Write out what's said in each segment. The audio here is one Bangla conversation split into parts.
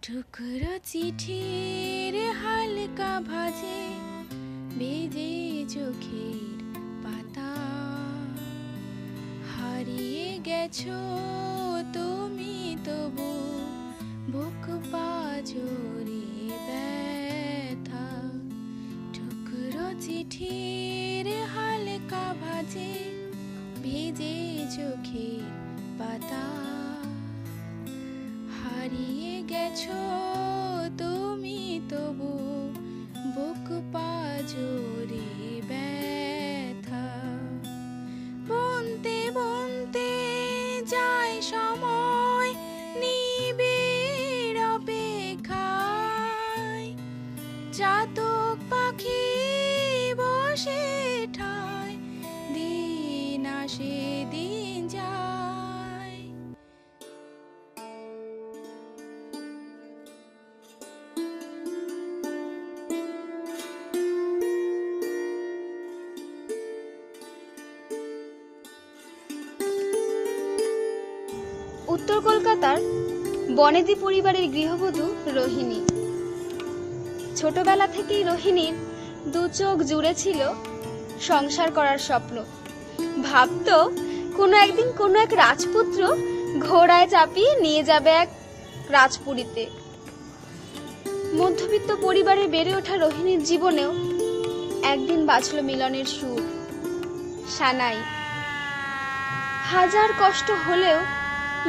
টুকরো চিঠির হালকা ভাজে বেজে চোখের পাতা, হারিয়ে গেছো তুমি তবু বুক পাজরে ব্যথা। টুকরো চিঠির হালকা ভাজে ভেজে চোখের পাতা, হারিয়ে গেছো তুমি তবু বুক পাজরে ব্যথা। বুনতে বুনতে যায় সময় নিবিড় অপেক্ষায়, চাতক পাখি বসে ঠায় দিন আসে দিন যায়। উত্তর কলকাতার বনেদি পরিবারের গৃহবধূ রোহিণী। ছোটবেলা থেকেই রোহিণীর দু চোখ জুড়ে ছিল সংসার করার স্বপ্ন। ভাবতো কোনো একদিন কোনো এক রাজপুত্র ঘোড়ায় চাপিয়ে নিয়ে যাবে এক রাজপুরীতে। মধ্যবিত্ত পরিবারে বেড়ে ওঠা রোহিণীর জীবনেও একদিন বাজল মিলনের সুর, সানাই। হাজার কষ্ট হলেও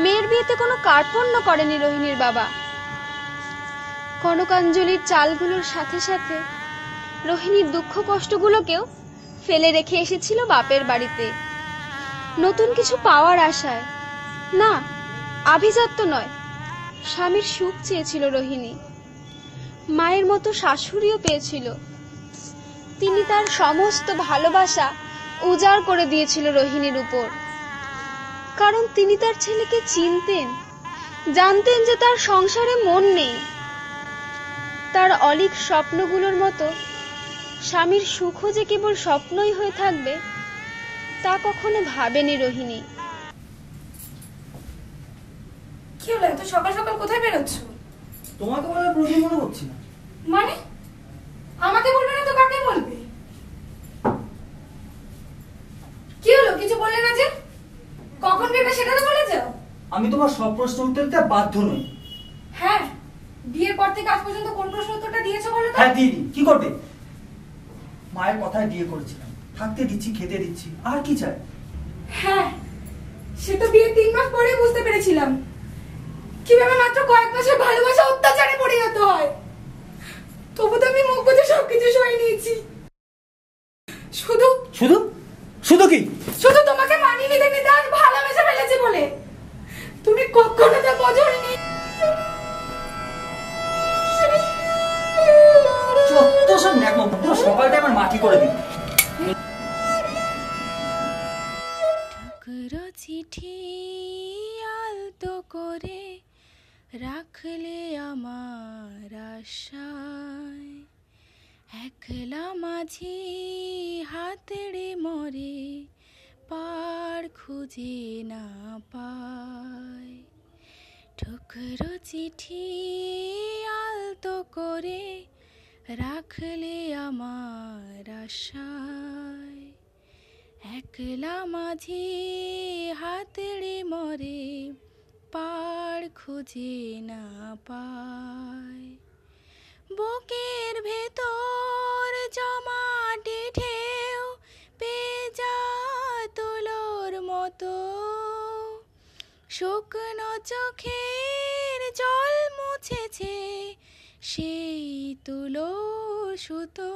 মেয়ের বিয়েতে কোনো কার্পণ্য করেনি রোহিণীর বাবা। কনকাঞ্জলির চালগুলোর সাথে সাথে রোহিণীর দুঃখ কষ্টগুলোকেও ফেলে রেখে এসেছিল বাপের বাড়িতে, নতুন কিছু পাওয়ার আশায়। না, আভিজাত্য নয়, স্বামীর সুখ চেয়েছিল রোহিণী। মায়ের মতো শাশুড়িও পেয়েছিল। তিনি তার সমস্ত ভালোবাসা উজাড় করে দিয়েছিল রোহিণীর উপর, কারণ তিনি তার ছেলেকে চিনতেন, জানতেন যে তার সংসারে মন নেই। তার অলীক স্বপ্নগুলোর মতো স্বামীর সুখও যে কেবল স্বপ্নই হয়ে থাকবে তা কখনো ভাবেনি রোহিণী। কি হলো, এত সকাল সকাল কোথায় বেরোচ্ছ? তোমাকে বলে প্রশ্ন মনে হচ্ছে না। মানে আমাকে বলবে না তো কাকে বলবে? কি হলো, কিছু বললে না যে? কখন বেরোবে সেটা তো বলে যাও। আমি তোমার সব প্রশ্ন উত্তর দিতে বাধ্য নই। হ্যাঁ, বিয়ের পর থেকে আজ পর্যন্ত কোন প্রশ্ন উত্তরটা দিয়েছো বলো তো? হ্যাঁ দিদি, কি করবে? মায়ের কথায় বিয়ে করেছিলাম, থাকতে দিচ্ছি, খেতে দিচ্ছি, আর কি চাই? হ্যাঁ, সে তো বিয়ের 3 মাস পরে বুঝতে পেরেছিলাম কিভাবে মাত্র কয়েক মাসের ভালোবাসা অত্যাচারে পরিণত হয়। তবু তো আমি মুখ বুজে সবকিছু সয়ে নিয়েছি। শুধু শুধু শুধু কি? শুধু তোমাকে মানিয়ে নিতে নিতে আজ ভালোবেসে ফেলেছি বলে। তুমি কখনো তা বোঝোনি। সব দেখো, পুরো সকালটা আমার মাটি করে দিই। টুকরো চিঠি আলতো করে রাখলে আমার আশায়, একলা মাঝি হাতড়ে মরে পার খুঁজে না পায়। টুকরো চিঠি আলতো করে রাখলে আমার আশায়, একলা মাঝি হাতড়ে মরে পার খুঁজে না পায়। বুকের ভেতর জমাটে ঢেউ পেজা তুলোর মতো, শুকনো চোখের জল মুছেছে সেই তুলো সুতো।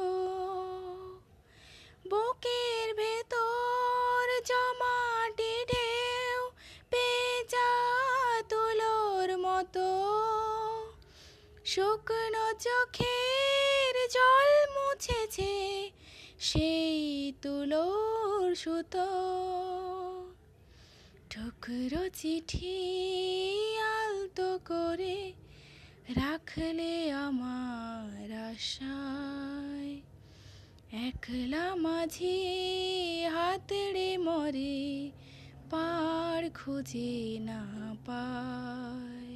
বুকের ভেতর জমাটে ঢেউ পেজা তুলোর মতো, শুকনো চোখের জল মুছেছে সেই তুলোর সুতো। টুকরো চিঠি আলতো করে রাখলে আমার আশায়, একলা মাঝি হাতড়ে মরে পার খুঁজে না পায়।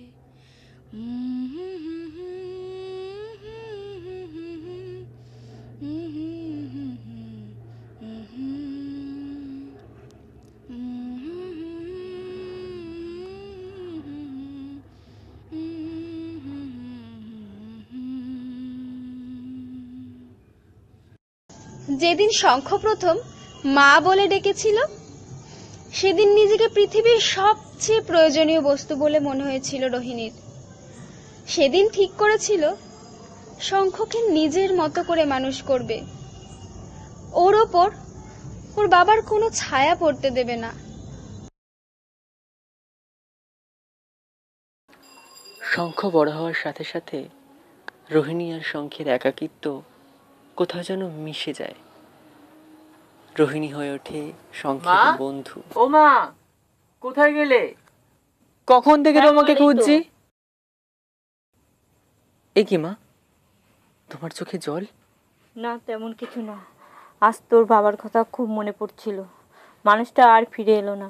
যেদিন শঙ্খ প্রথম মা বলে ডেকেছিল, সেদিন নিজেকে পৃথিবীর সবচেয়ে প্রয়োজনীয় বস্তু বলে মনে হয়েছিল রোহিণীর। সেদিন ঠিক করেছিল শঙ্খকে নিজের মতো করে মানুষ করবে, ওর ওপর ওর বাবার কোনো ছায়া পড়তে দেবে না। শঙ্খ বড় হওয়ার সাথে সাথে রোহিণী আর শঙ্খের একাকিত্ব কোথাও যেন মিশে যায়। রোহিণী হয়ে ওঠে শঙ্খের বন্ধু। ও মা, কোথায় গেলে? কখন থেকে তোমাকে খুঁজছি। এ কি মা, তোমার চোখে জল? না, তেমন কিছু না। আজ তোর বাবার কথা খুব মনে পড়ছিল। মানুষটা আর ফিরে এলো না।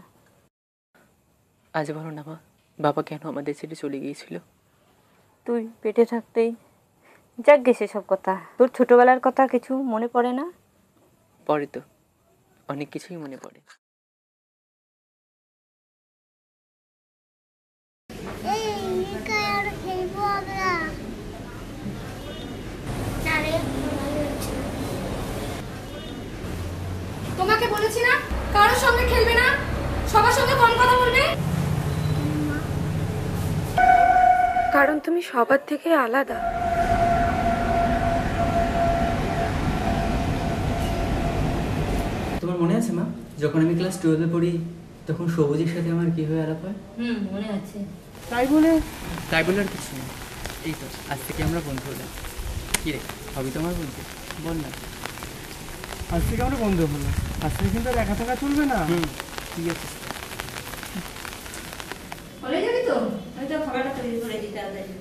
আজ বলো না মা, বাবা কেন আমাদের ছেড়ে চলে গিয়েছিল? তুই পেটে থাকতেই। যাক গে সেসব কথা। তোর ছোটবেলার কথা কিছু মনে পড়ে না? পরে তো অনেক কিছুই মনে পড়ে। তোমাকে বলেছি না কারোর সঙ্গে খেলবে না, সবার সঙ্গে কম কথা বলবে, কারণ তুমি সবার থেকে আলাদা। তোমার মনে আছে মা, যখন আমি ক্লাস 12-এ পড়ি তখন সবুজের সাথে আমার কি হয়ে আলাপ হয়? মনে আছে। তাই বলে আর কিছু নেই। এই তো আজ থেকে আমরা বন্ধু হলাম। কি রে, হবি তোমার বন্ধু? বল না। আজ থেকে আমরা বন্ধু হলাম, আজ থেকে কিন্তু আর একা থাকা চলবে না। ঠিক আছে। বলে যাবি তো? আমি তো খাবারটা তৈরি করে দিতে তাড়াতাড়ি।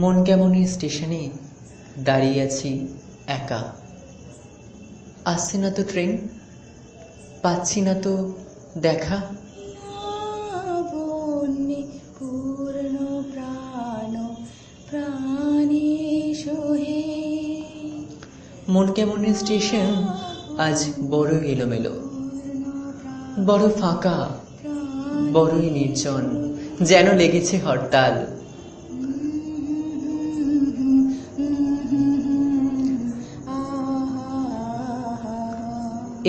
মন কেমনের স্টেশনে দাঁড়িয়ে আছি একা। আসছে না তো ট্রেন, পাচ্ছি না তো দেখা। বন্যে পূর্ণ প্রাণ প্রাণে সোহে। মন কেমনের স্টেশন আজ বড় এলোমেলো, বড় ফাঁকা, বড়ই নির্জন, যেন লেগেছে হরতাল।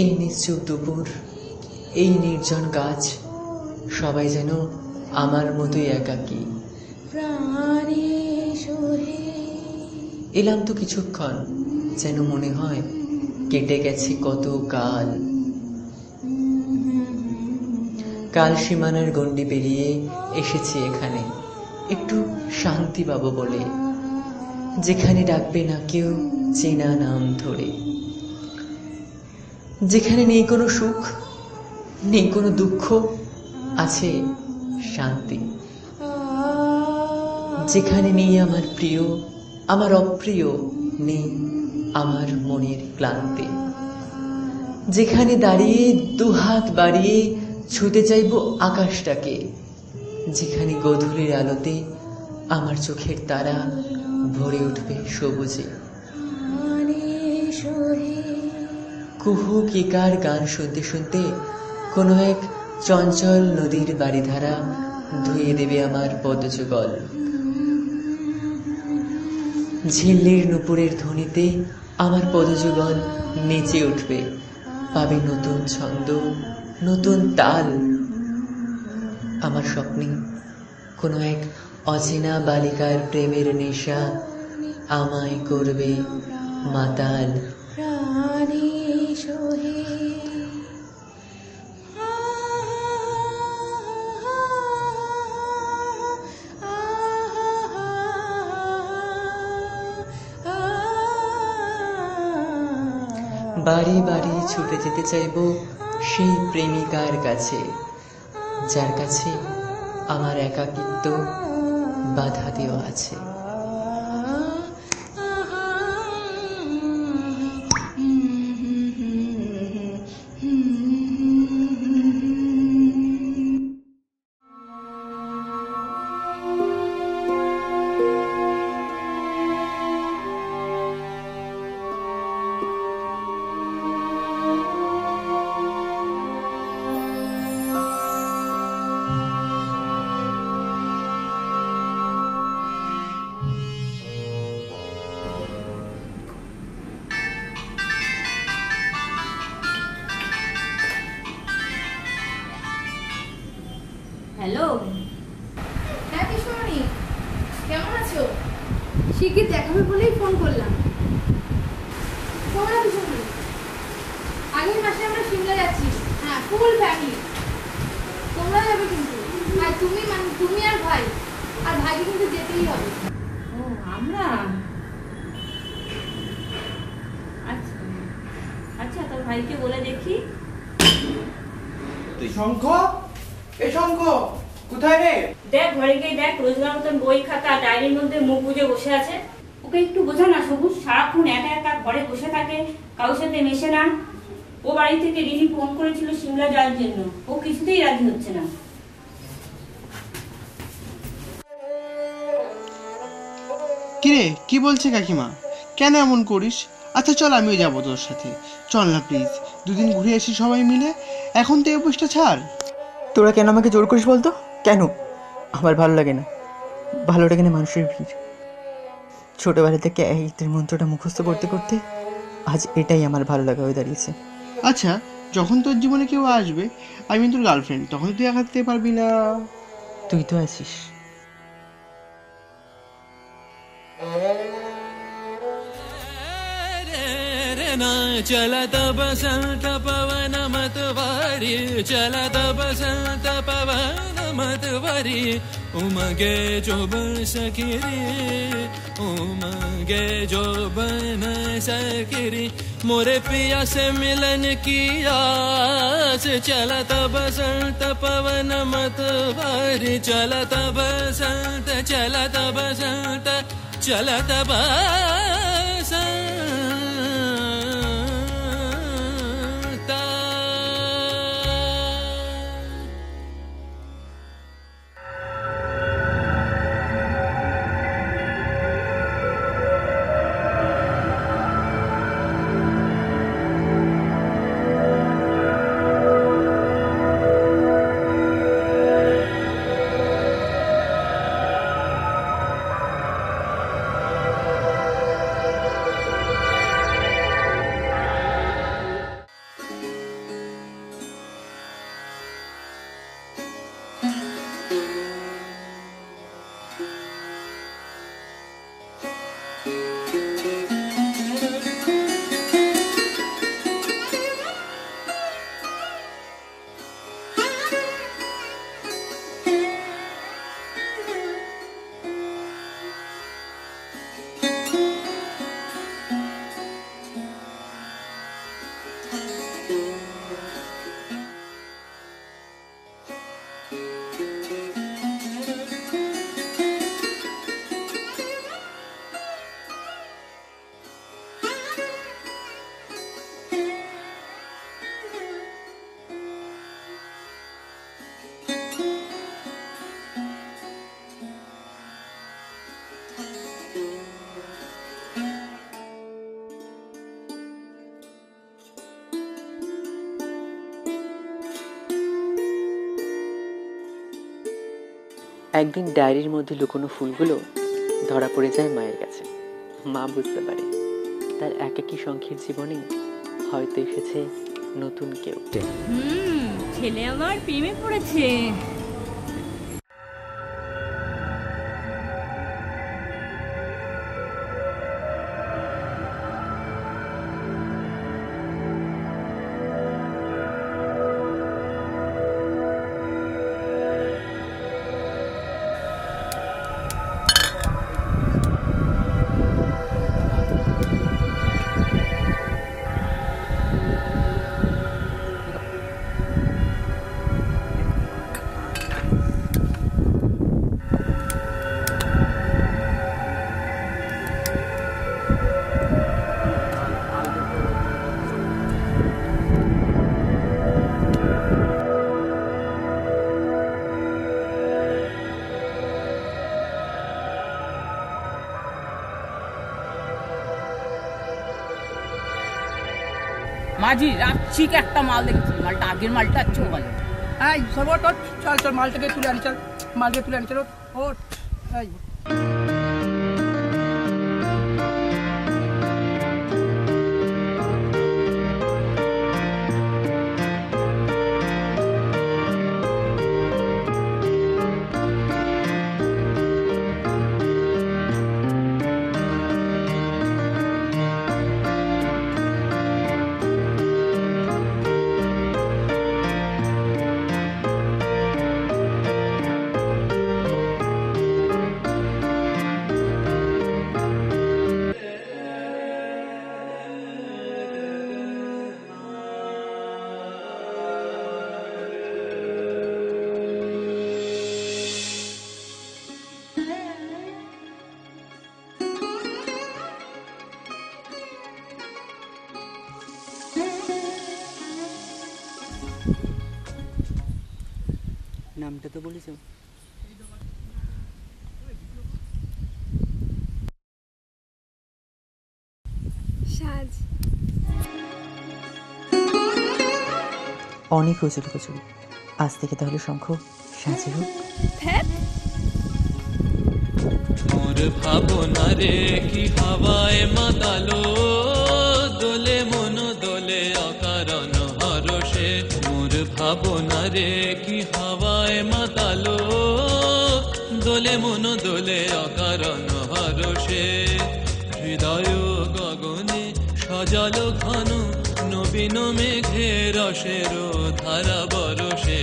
এই নিশ্চুপ দুপুর, এই নির্জন গাছ, সবাই যেন আমার মতোই একাকী। এলাম তো কিছুক্ষণ, যেন মনে হয় কেটে গেছে কত কাল। কাল সীমানার গণ্ডি পেরিয়ে এসেছি এখানে, একটু শান্তি পাবো বলে, যেখানে ডাকবে না কেউ চেনা নাম ধরে, যেখানে নেই কোনো সুখ, নেই কোনো দুঃখ, আছে শান্তি। যেখানে নেই আমার প্রিয়, আমার অপ্রিয়, নেই আমার মনের ক্লান্তি। যেখানে দাঁড়িয়ে দুহাত বাড়িয়ে ছুঁতে চাইব আকাশটাকে, যেখানে গোধূলির আলোতে আমার চোখের তারা ভরে উঠবে সবুজে। কুহু কিকার গান শুনতে শুনতে কোনো এক চঞ্চল নদীর বাড়িধারা ধুয়ে দেবে আমার পদযুগল। ঝিল্লির নুপুরের ধ্বনিতে আমার পদযুগল নেচে উঠবে, পাবে নতুন ছন্দ, নতুন তাল। আমার স্বপ্নে কোনো এক অচেনা বালিকার প্রেমের নেশা আমায় করবে মাতাল। বাড়ি বাড়ি ছুটে যেতে চাইব সেই প্রেমিকার কাছে, যার কাছে আমার একাকিত্ব বাধা দেওয়া আছে। হ্যালো, হ্যাঁ পিসমণি, কেমন আছো? শিগগির দেখাবে বলেই ফোন করলাম। তোমরা পিসমণি, আগের মাসে আমরা সিমলা যাচ্ছি। হ্যাঁ, ফুল ফ্যামিলি। তোমরা যাবে কিন্তু, আর তুমি আর ভাই, আর ভাইকে কিন্তু যেতেই হবে। ও আমরা, আচ্ছা আচ্ছা, তোর ভাইকে বলে দেখি। শঙ্খ, এ শঙ্খ কোথায় রে? দেখ ঘরে গিয়ে দেখ, রোজগার মতন বই খাতা ডায়েরির মধ্যে মুখ বুজে বসে আছে। ওকে একটু বোঝা না সবুজ, সারাক্ষণ একা একা ঘরে বসে থাকে, কারোর সাথে মেশে না। ও বাড়ি থেকে রিনি ফোন করেছিল সিমলা যাওয়ার জন্য, ও কিছুতেই রাজি হচ্ছে না। কিরে, কি বলছে কাকিমা? কেন এমন করিস? আচ্ছা চল, আমিও যাবো তোর সাথে। চল না প্লিজ, দুদিন ঘুরে আসি সবাই মিলে। এখন তো এই অবস্থা ছাড়। তোরা কেন আমাকে জোর করিস বলতো? কেন? আমার ভালো লাগে না, ভালো লাগে না মানুষের ভিড়। ছোটবেলা থেকে একের মন্ত্রটা মুখস্থ করতে করতে আজ এটাই আমার ভালো লাগা হয়ে দাঁড়িয়েছে। আচ্ছা, যখন তোর জীবনে কেউ আসবে, আমি তোর গার্লফ্রেন্ড, তখন তুই একা থাকতে পারবি না। তুই তো আছিস। चलत बसंत पवन मतवारी, चलत बसंत पवन मतवारी, उमगे जो बन सकिरी, उमगे जो बन सकिरी, मोरे पिया से मिलन की आस। चलत बसंत पवन मतवारी, चलत बसंत, चलत बसंत, चलत बसंत। একদিন ডায়েরির মধ্যে লুকোনো ফুলগুলো ধরা পড়ে যায় মায়ের কাছে। মা বুঝতে পারে তার একাকী শঙ্খের জীবনে হয়তো এসেছে নতুন কেউ। ছেলে আমার প্রেমে পড়েছে। বাজি রাচ্ছিক একটা মাল দেখেছি, মালটা আগের মালটা চো ভালো। এই সব ওঠ, চল চল মালটাকে তুলে আনি, চল মালটাকে তুলে আনি, চল ওঠ। এই নামটা তো বলেছ? সাজ। অনেক হয়েছে লুকোচুরি, আজ থেকে তাহলে শঙ্খ সাজে হোক। মোর ভাবনা রে কি হাওয়ায় মাতালো, দোলে মন দোলে অকারণ হরষে। মোর ভাবনা রে কি হাওয়ায় মাতালো, দোলে মন দোলে অকারণ হরষে। হৃদয় গগনে সজল ঘন নবীন মেঘে রসের ধারা বরষে।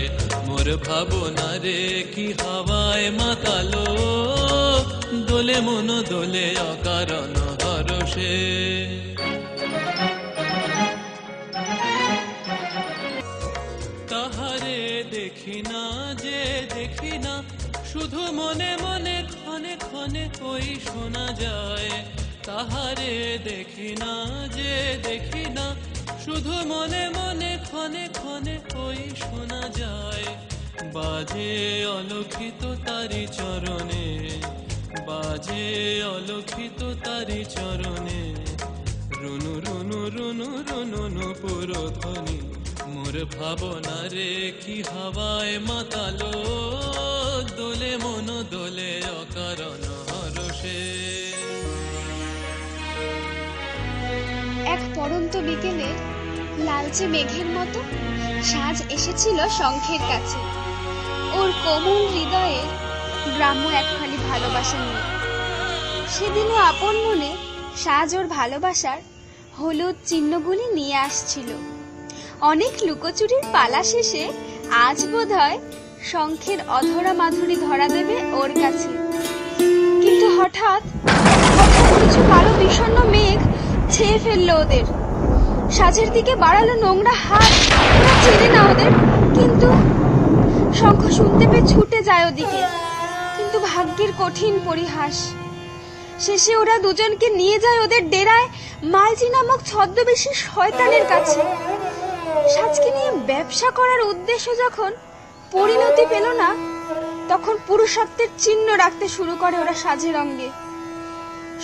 মোর ভাবনা রে কি হাওয়ায় মাতালো, দোলে মন দোলে অকারণ হরষে। তাহারে দেখি না যে দেখি না, শুধু মনে মনে ক্ষণে ক্ষণে ওই শোনা যায়। তাহারে দেখি না যে দেখি না, শুধু মনে মনে ক্ষণে ক্ষণে ওই শোনা যায়। বাজে অলক্ষিত তারি চরণে, বাজে অলক্ষিত তারি চরণে। রুনু রুনু রুনু রুনু নুপুর ধ্বনি। মোর ভাবনা রে কি হাওয়ায় মাতালো, দোলে মন দোলে অকারণ হরষে। এক পড়ন্ত বিকেলে লালচে মেঘের মতো সাজ এসেছিল শঙ্খের কাছে, ওর কোমল হৃদয়ের গ্রাম্য একখানি ভালোবাসা নিয়ে। সেদিনও আপন মনে সাজ ওর ভালোবাসার হলুদ চিহ্নগুলি নিয়ে আসছিল। অনেক লুকোচুরির পালা শেষে আজ বোধহয় শঙ্খের অধরা মাধুরী ধরা দেবে ওর কাছে। কিন্তু হঠাৎ কিছু কালো বিষণ্ণ মেঘ ছেয়ে ফেললো ওদের, সাজের দিকে বাড়ালো নোংরা হাত। ওরা চেনে না ওদের, কিন্তু শঙ্খ শুনতে পেয়ে ছুটে যায় ওদিকে। কিন্তু ভাগ্যের কঠিন পরিহাস, শেষে ওরা দুজনকে নিয়ে যায় ওদের ডেরায় মালজি নামক ছদ্মবেশী শয়তানের কাছে। সাজকে নিয়ে ব্যবসা করার উদ্দেশ্য যখন পরিণতি পেল না, তখন পুরুষত্বের চিহ্ন রাখতে শুরু করে ওরা সাজের অঙ্গে।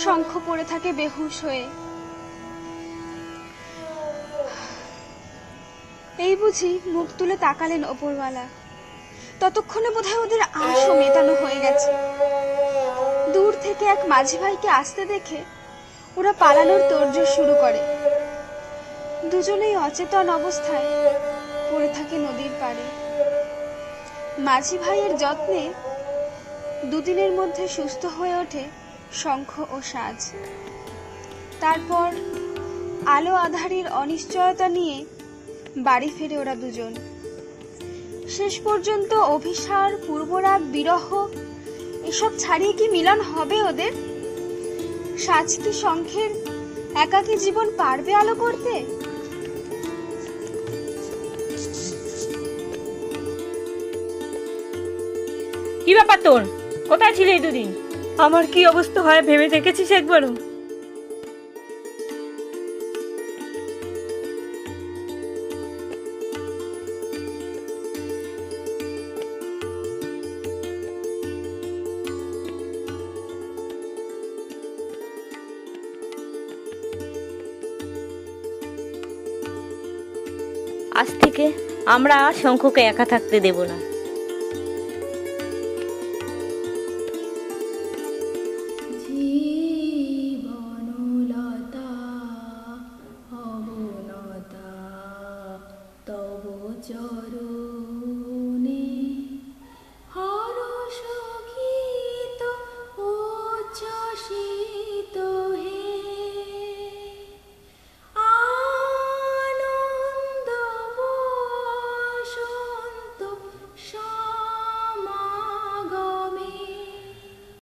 শঙ্খ পড়ে থাকে বেহুশ হয়ে। এই বুঝি মুখ তুলে তাকালেন ওপরওয়ালা। ততক্ষণে বোধহয় ওদের আশও মেটানো হয়ে গেছে। দূর থেকে এক মাঝি ভাইকে আসতে দেখে ওরা পালানোর তোড়জোড় শুরু করে। দুজনেই অচেতন অবস্থায় পড়ে থাকে নদীর পাড়ে। মাঝি ভাইয়ের যত্নে দুদিনের মধ্যে সুস্থ হয়ে ওঠে শঙ্খ ও সাজ। তারপর আলো আঁধারির অনিশ্চয়তা নিয়ে বাড়ি ফেরে ওরা দুজন। শেষ পর্যন্ত অভিসার, পূর্বরাগ, বিরহ এসব ছাড়িয়ে কি মিলন হবে ওদের? সাজ কি শঙ্খের একাকী জীবন পারবে আলো করতে? কি ব্যাপার তোর? কোথায় ছিলে এই দুদিন? আমার কি অবস্থা হয় ভেবে দেখেছিস একবারও? আজ থেকে আমরা আর শঙ্খকে একা থাকতে দেব না।